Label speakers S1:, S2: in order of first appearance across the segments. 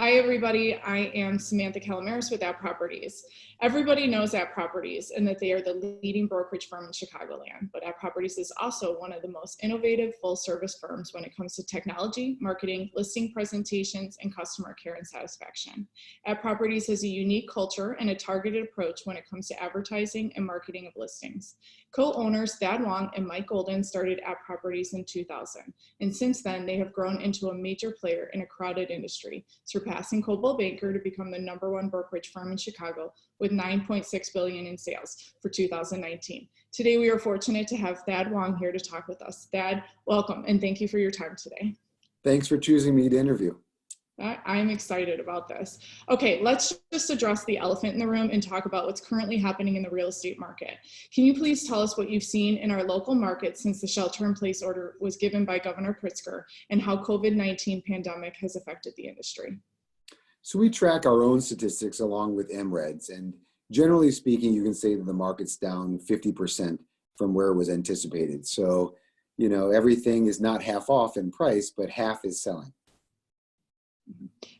S1: Hi, everybody. I am Samantha Calamaris with App Properties. Everybody knows App Properties and that they are the leading brokerage firm in Chicagoland, but App Properties is also one of the most innovative full-service firms when it comes to technology, marketing, listing presentations, and customer care and satisfaction. App Properties has a unique culture and a targeted approach when it comes to advertising and marketing of listings. Co-owners Thad Wong and Mike Golden started App Properties in 2000, and since then they have grown into a major player in a crowded industry, surpassing Coldwell Banker to become the #1 brokerage firm in Chicago with $9.6 billion in sales for 2019. Today, we are fortunate to have Thad Wong here to talk with us. Thad, welcome, and thank you for your time today.
S2: Thanks for choosing me to interview.
S1: I'm excited about this. Okay, let's just address the elephant in the room and talk about what's currently happening in the real estate market. Can you please tell us what you've seen in our local market since the shelter-in-place order was given by Governor Pritzker and how COVID-19 pandemic has affected the industry?
S2: So we track our own statistics along with MREDs, and generally speaking, you can say that the market's down 50% from where it was anticipated. So, you know, everything is not half off in price, but half is selling.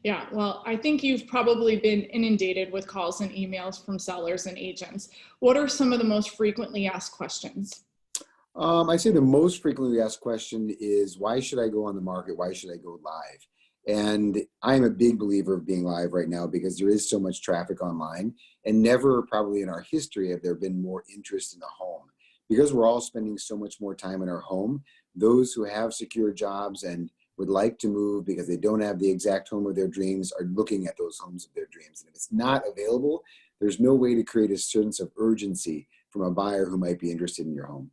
S1: Yeah, well, I think you've probably been inundated with calls and emails from sellers and agents. What are some of the most frequently asked questions?
S2: I say the most frequently asked question is, why should I go on the market? Why should I go live? And I'm a big believer of being live right now because there is so much traffic online, and never probably in our history have there been more interest in the home. Because we're all spending so much more time in our home, those who have secure jobs and would like to move because they don't have the exact home of their dreams are looking at those homes of their dreams. And if it's not available, there's no way to create a sense of urgency from a buyer who might be interested in your home.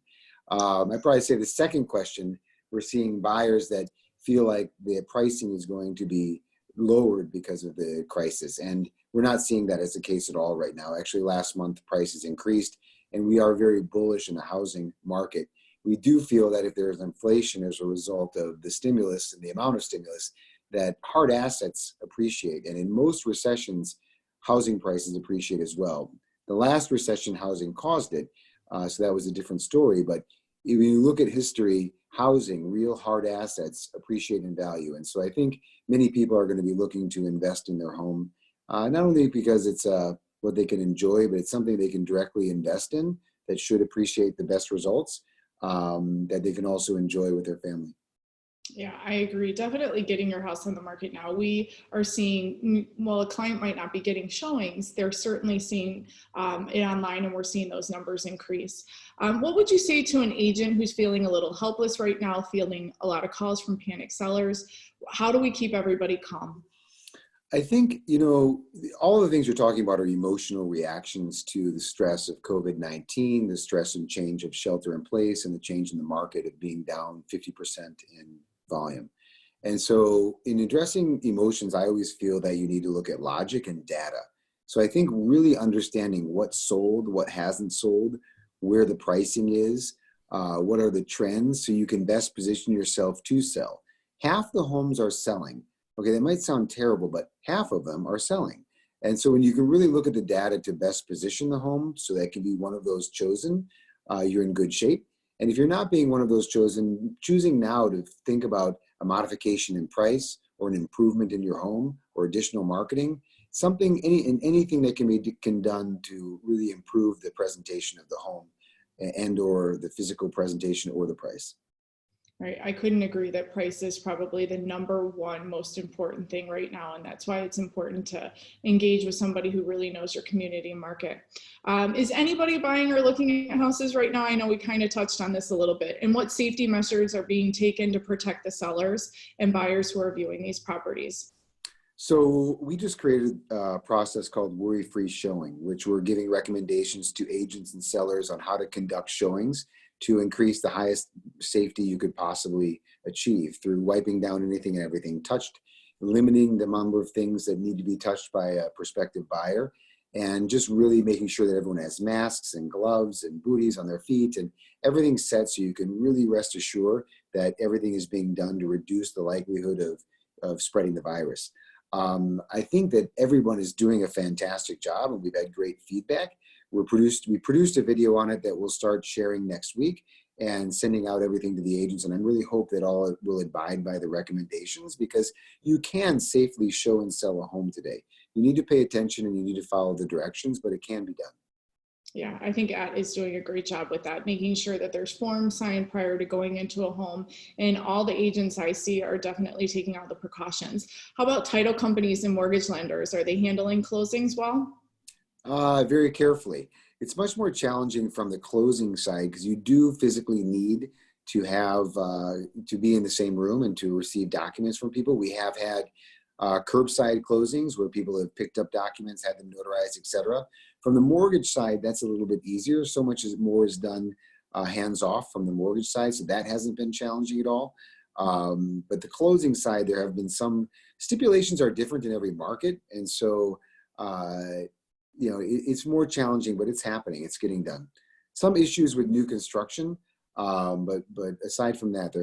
S2: I'd probably say the second question, we're seeing buyers that feel like the pricing is going to be lowered because of the crisis. And we're not seeing that as the case at all right now. Actually, last month prices increased, and we are very bullish in the housing market. We do feel that if there's inflation as a result of the stimulus and the amount of stimulus, that hard assets appreciate. And in most recessions, housing prices appreciate as well. The last recession, housing caused it. So that was a different story. But when you look at history, housing, real hard assets appreciate in value. And so I think many people are going to be looking to invest in their home, not only because it's what they can enjoy, but it's something they can directly invest in that should appreciate the best results, that they can also enjoy with their family.
S1: Yeah, I agree. Definitely getting your house on the market now. We are seeing, well, a client might not be getting showings. They're certainly seeing it online, and we're seeing those numbers increase. What would you say to an agent who's feeling a little helpless right now, feeling a lot of calls from panic sellers? How do we keep everybody calm?
S2: I think, you know, all the things you're talking about are emotional reactions to the stress of COVID-19, the stress and change of shelter in place, and the change in the market of being down 50% in volume. And so in addressing emotions, I always feel that you need to look at logic and data. So I think really understanding what sold, what hasn't sold, where the pricing is, what are the trends, so you can best position yourself to sell. Half the homes are selling. Okay, that might sound terrible, but half of them are selling. And so when you can really look at the data to best position the home so that can be one of those chosen, you're in good shape. And if you're not being one of those chosen, choosing now to think about a modification in price or an improvement in your home or additional marketing, anything that can be done to really improve the presentation of the home and or the physical presentation or the price.
S1: Right. I couldn't agree that price is probably the #1 most important thing right now. And that's why it's important to engage with somebody who really knows your community and market. Is anybody buying or looking at houses right now? I know we kind of touched on this a little bit. And what safety measures are being taken to protect the sellers and buyers who are viewing these properties?
S2: So we just created a process called Worry-Free Showing, which we're giving recommendations to agents and sellers on how to conduct showings to increase the highest safety you could possibly achieve through wiping down anything and everything touched, limiting the number of things that need to be touched by a prospective buyer, and just really making sure that everyone has masks and gloves and booties on their feet and everything's set so you can really rest assured that everything is being done to reduce the likelihood of spreading the virus. I think that everyone is doing a fantastic job, and we've had great feedback. We produced a video on it that we'll start sharing next week, and sending out everything to the agents. And I really hope that all will abide by the recommendations, because you can safely show and sell a home today. You need to pay attention and you need to follow the directions, but it can be done.
S1: Yeah, I think At is doing a great job with that, making sure that there's forms signed prior to going into a home. And all the agents I see are definitely taking all the precautions. How about title companies and mortgage lenders? Are they handling closings well?
S2: Very carefully. It's much more challenging from the closing side, because you do physically need to have to be in the same room and to receive documents from people. We have had curbside closings where people have picked up documents, had them notarized, etc. From the mortgage side, that's a little bit easier. So much more is done hands off from the mortgage side, so that hasn't been challenging at all. But the closing side, there have been some stipulations are different in every market, and so it's more challenging, but it's happening. It's getting done. Some issues with new construction, but aside from that,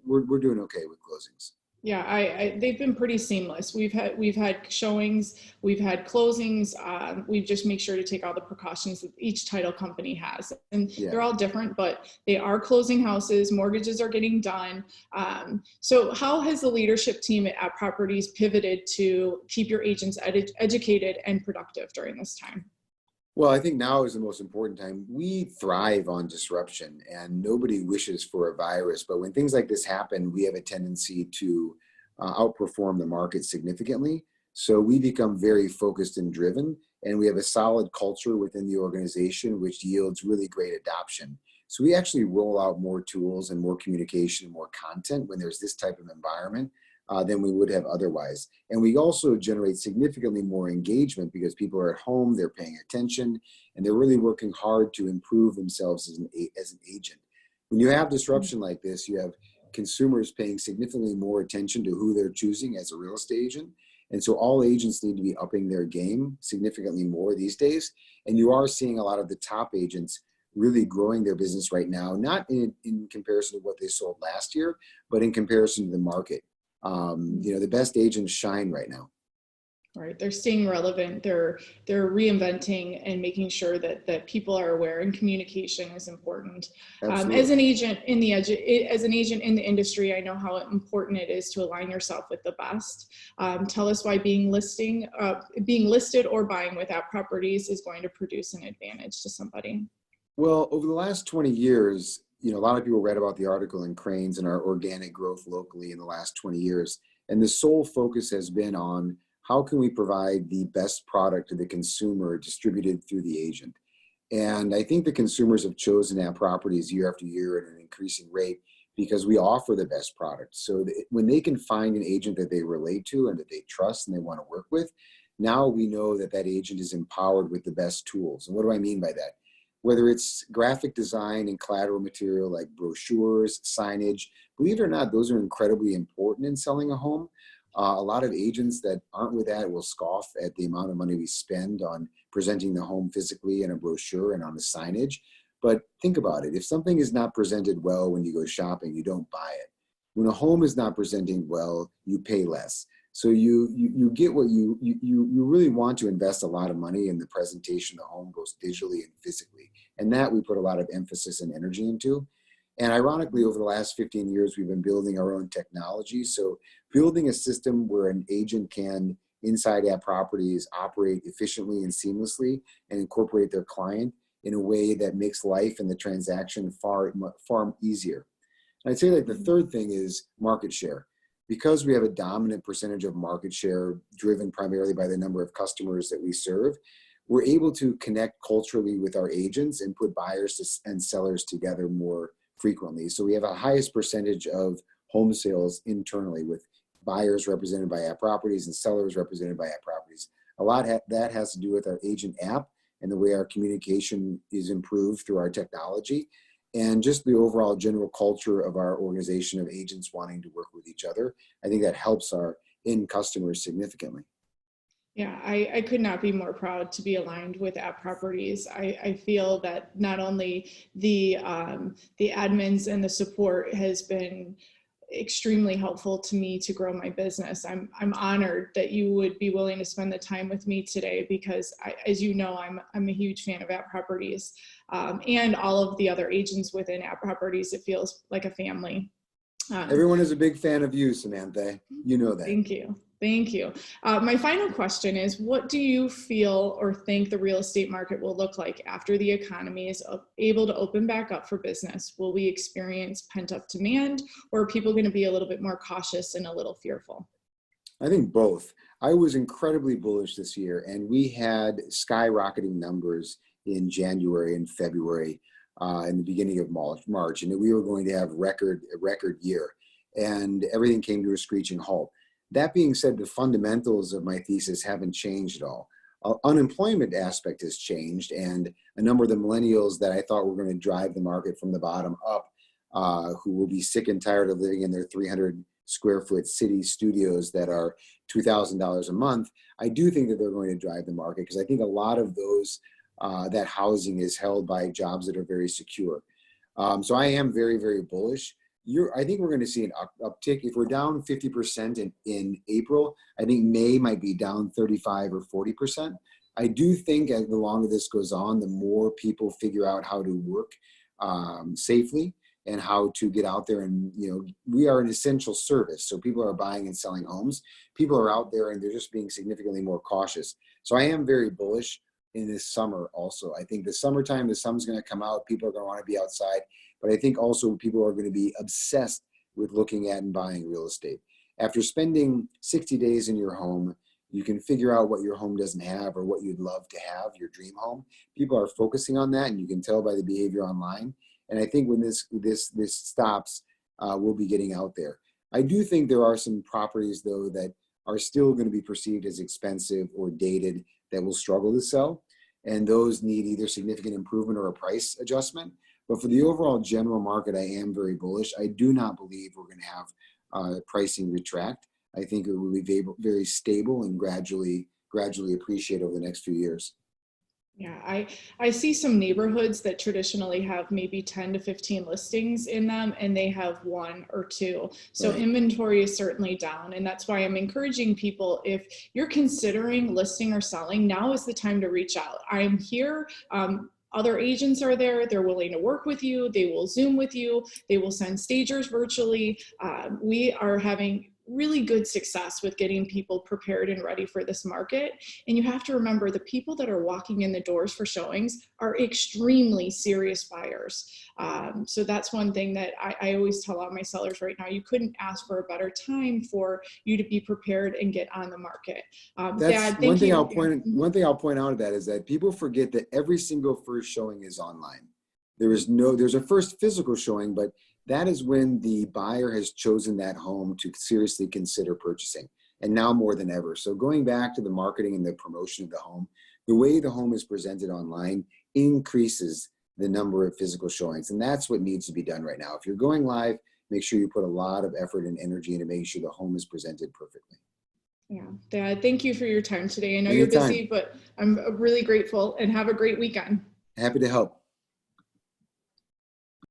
S2: we're doing okay with closings.
S1: Yeah, they've been pretty seamless. We've had showings, we've had closings. We've just make sure to take all the precautions that each title company has, and
S2: Yeah.
S1: they're all different, but they are closing houses. Mortgages are getting done. So, how has the leadership team at Properties pivoted to keep your agents educated and productive during this time?
S2: Well, I think now is the most important time. We thrive on disruption, and nobody wishes for a virus. But when things like this happen, we have a tendency to outperform the market significantly. So we become very focused and driven, and we have a solid culture within the organization, which yields really great adoption. So we actually roll out more tools and more communication and more content when there's this type of environment than we would have otherwise. And we also generate significantly more engagement because people are at home, they're paying attention, and they're really working hard to improve themselves as an agent. When you have disruption like this, you have consumers paying significantly more attention to who they're choosing as a real estate agent. And so all agents need to be upping their game significantly more these days. And you are seeing a lot of the top agents really growing their business right now, not in comparison to what they sold last year, but in comparison to the market. The best agents shine right now.
S1: Right, they're staying relevant. They're reinventing and making sure that people are aware, and communication is important. As an agent in the industry, I know how important it is to align yourself with the best. Tell us why being listed or buying with App Properties is going to produce an advantage to somebody.
S2: Well, over the last 20 years, a lot of people read about the article in Cranes and our organic growth locally in the last 20 years. And the sole focus has been on how can we provide the best product to the consumer distributed through the agent. And I think the consumers have chosen App Properties year after year at an increasing rate because we offer the best product. So when they can find an agent that they relate to and that they trust and they want to work with, now we know that that agent is empowered with the best tools. And what do I mean by that? Whether it's graphic design and collateral material like brochures, signage, believe it or not, those are incredibly important in selling a home. A lot of agents that aren't with that will scoff at the amount of money we spend on presenting the home physically in a brochure and on the signage. But think about it. If something is not presented well when you go shopping, you don't buy it. When a home is not presenting well, you pay less. So you get what you really want to invest a lot of money in the presentation of the home, both digitally and physically. And that we put a lot of emphasis and energy into. And ironically, over the last 15 years, we've been building our own technology. So building a system where an agent can, inside App Properties, operate efficiently and seamlessly and incorporate their client in a way that makes life and the transaction far easier. And I'd say the third thing is market share. Because we have a dominant percentage of market share driven primarily by the number of customers that we serve, we're able to connect culturally with our agents and put buyers and sellers together more frequently. So we have a highest percentage of home sales internally with buyers represented by App Properties and sellers represented by App Properties. A lot that has to do with our agent app and the way our communication is improved through our technology, and just the overall general culture of our organization of agents wanting to work with each other. I think that helps our end customers significantly.
S1: Yeah, I could not be more proud to be aligned with App Properties. I feel that not only the admins and the support has been extremely helpful to me to grow my business. I'm honored that you would be willing to spend the time with me today, because as you know, I'm a huge fan of App Properties, and all of the other agents within App Properties. It feels like a family.
S2: Everyone is a big fan of you, Samantha. You know that.
S1: Thank you. Thank you. My final question is, what do you feel or think the real estate market will look like after the economy is able to open back up for business? Will we experience pent-up demand, or are people going to be a little bit more cautious and a little fearful?
S2: I think both. I was incredibly bullish this year, and we had skyrocketing numbers in January and February, in the beginning of March, and that we were going to have a record year, and everything came to a screeching halt. That being said, the fundamentals of my thesis haven't changed at all. Unemployment aspect has changed, and a number of the millennials that I thought were going to drive the market from the bottom up, who will be sick and tired of living in their 300 square foot city studios that are $2,000 a month, I do think that they're going to drive the market, because I think a lot of those that housing is held by jobs that are very secure. So I am very, very bullish. I think we're going to see an uptick. If we're down 50% in April, I think May might be down 35 or 40%. I do think as the longer this goes on, the more people figure out how to work safely and how to get out there. And, we are an essential service. So people are buying and selling homes. People are out there and they're just being significantly more cautious. So I am very bullish in this summer also. I think the summertime, the sun's going to come out. People are going to want to be outside. But I think also people are going to be obsessed with looking at and buying real estate. After spending 60 days in your home, you can figure out what your home doesn't have or what you'd love to have, your dream home. People are focusing on that, and you can tell by the behavior online. And I think when this stops, we'll be getting out there. I do think there are some properties, though, that are still going to be perceived as expensive or dated that will struggle to sell. And those need either significant improvement or a price adjustment. But for the overall general market, I am very bullish. I do not believe we're going to have pricing retract. I think it will be very stable and gradually appreciate over the next few years.
S1: Yeah, I see some neighborhoods that traditionally have maybe 10 to 15 listings in them, and they have 1 or 2. So
S2: Right.
S1: Inventory is certainly down. And that's why I'm encouraging people, if you're considering listing or selling, now is the time to reach out. I'm here. Other agents are there. They're willing to work with you. They will Zoom with you. They will send stagers virtually. We are having really good success with getting people prepared and ready for this market. And you have to remember, the people that are walking in the doors for showings are extremely serious buyers. So that's one thing that I always tell all my sellers right now. You couldn't ask for a better time for you to be prepared and get on the market.
S2: That's
S1: Thad,
S2: one thing I'll point out of that is that people forget that every single first showing is online. There's a first physical showing, but that is when the buyer has chosen that home to seriously consider purchasing, and now more than ever. So going back to the marketing and the promotion of the home, the way the home is presented online increases the number of physical showings. And that's what needs to be done right now. If you're going live, make sure you put a lot of effort and energy into making sure the home is presented perfectly.
S1: Yeah, Thad, thank you for your time today. I know
S2: Anytime.
S1: you're busy, but I'm really grateful, and have a great weekend.
S2: Happy to help.